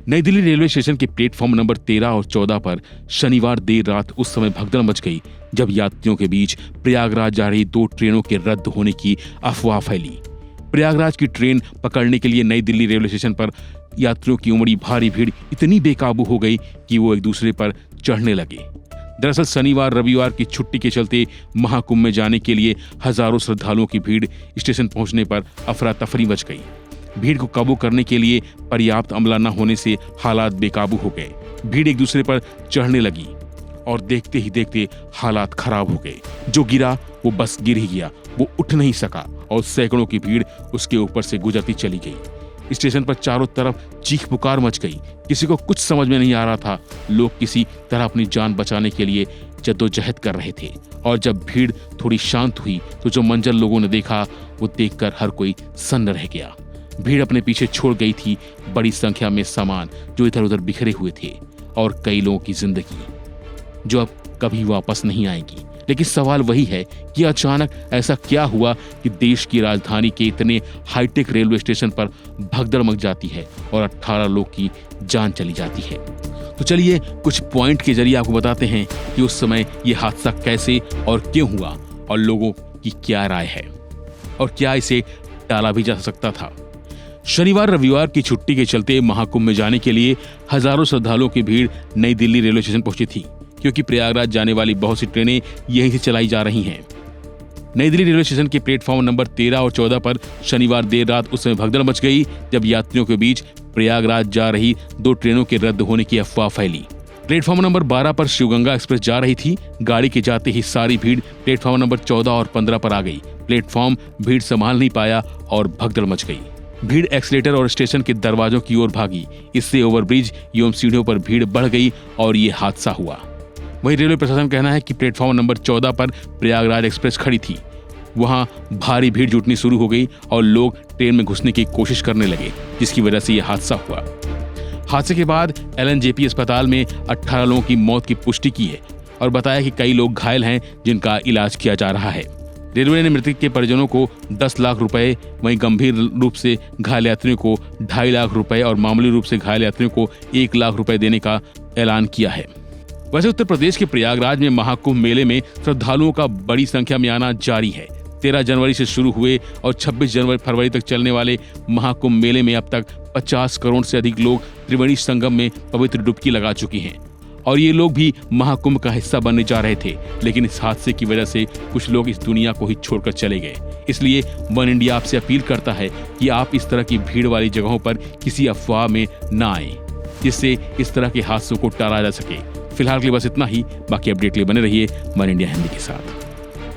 नई Delhi railway station के platform number 13 और 14 पर शनिवार देर रात उस समय भगदड़ मच गई जब यात्रियों के बीच प्रयागराज जा रही 2 ट्रेनों के रद्द होने की अफवाह फैली। प्रयागराज की ट्रेन पकड़ने के लिए नई दिल्ली रेलवे स्टेशन पर यात्रियों की उमड़ी भारी भीड़ इतनी बेकाबू हो गई कि वो एक दूसरे पर चढ़ने लगे। दरअसल शनिवार रविवार की छुट्टी के चलते महाकुंभ में जाने के लिए हजारों श्रद्धालुओं की भीड़ स्टेशन पहुंचने पर अफरा तफरी मच गई। भीड़ को काबू करने के लिए पर्याप्त अमला न होने से हालात बेकाबू हो गए। भीड़ एक दूसरे पर चढ़ने लगी और देखते ही देखते हालात खराब हो गए। जो गिरा वो बस गिर ही गया, वो उठ नहीं सका और सैकड़ों की भीड़ उसके ऊपर से गुजरती चली गई। स्टेशन पर चारों तरफ चीख पुकार मच गई। किसी को कुछ समझ में नहीं आ रहा था। लोग किसी तरह अपनी जान बचाने के लिए जद्दोजहद कर रहे थे और जब भीड़ थोड़ी शांत हुई तो जो मंजर लोगों ने देखा वो देखकर हर कोई सन्न रह गया। भीड़ अपने पीछे छोड़ गई थी बड़ी संख्या में सामान जो इधर उधर बिखरे हुए थे और कई लोगों की जिंदगी जो अब कभी वापस नहीं आएगी। लेकिन सवाल वही है कि अचानक ऐसा क्या हुआ कि देश की राजधानी के इतने हाईटेक रेलवे स्टेशन पर भगदड़ मच जाती है और 18 लोग की जान चली जाती है। तो चलिए कुछ पॉइंट के जरिए आपको बताते हैं कि उस समय ये हादसा कैसे और क्यों हुआ और लोगों की क्या राय है और क्या इसे टाला भी जा सकता था। शनिवार रविवार की छुट्टी के चलते महाकुंभ में जाने के लिए हजारों श्रद्धालुओं की भीड़ नई दिल्ली रेलवे स्टेशन पहुंची थी क्योंकि प्रयागराज जाने वाली बहुत सी ट्रेनें यहीं से चलाई जा रही हैं। नई दिल्ली रेलवे स्टेशन के प्लेटफॉर्म नंबर 13 और 14 पर शनिवार देर रात उस समय भगदड़ मच गई जब यात्रियों के बीच प्रयागराज जा रही 2 ट्रेनों के रद्द होने की अफवाह फैली। प्लेटफॉर्म नंबर 12 पर शिवगंगा एक्सप्रेस जा रही थी। गाड़ी के जाते ही सारी भीड़ प्लेटफॉर्म नंबर 14 और 15 पर आ गई। प्लेटफॉर्म भीड़ संभाल नहीं पाया और भगदड़ मच गई। भीड़ एक्सीलेटर और स्टेशन के दरवाजों की ओर भागी। इससे ओवरब्रिज एवं सीढ़ियों पर भीड़ बढ़ गई और ये हादसा हुआ। वहीं रेलवे प्रशासन का कहना है कि प्लेटफॉर्म नंबर 14 पर प्रयागराज एक्सप्रेस खड़ी थी। वहां भारी भीड़ जुटनी शुरू हो गई और लोग ट्रेन में घुसने की कोशिश करने लगे जिसकी वजह से यह हादसा हुआ। हादसे के बाद LNJP अस्पताल में 18 लोगों की मौत की पुष्टि की है और बताया कि कई लोग घायल हैं जिनका इलाज किया जा रहा है। रेलवे ने मृतक के परिजनों को 10 लाख रुपए, वहीं गंभीर रूप से घायल यात्रियों को 2.5 लाख रुपए और मामूली रूप से घायल यात्रियों को 1 लाख रुपए देने का ऐलान किया है। वैसे उत्तर प्रदेश के प्रयागराज में महाकुंभ मेले में श्रद्धालुओं का बड़ी संख्या में आना जारी है। 13 जनवरी से शुरू हुए और 26 फरवरी तक चलने वाले महाकुंभ मेले में अब तक 50 करोड़ से अधिक लोग त्रिवेणी संगम में पवित्र डुबकी लगा चुके हैं और ये लोग भी महाकुंभ का हिस्सा बनने जा रहे थे। लेकिन इस हादसे की वजह से कुछ लोग इस दुनिया को ही छोड़कर चले गए। इसलिए वन इंडिया आपसे अपील करता है कि आप इस तरह की भीड़ वाली जगहों पर किसी अफवाह में न आए जिससे इस तरह के हादसों को टाला जा सके। फिलहाल के लिए बस इतना ही। बाकी अपडेट के लिए बने रहिए वन इंडिया हिंदी के साथ।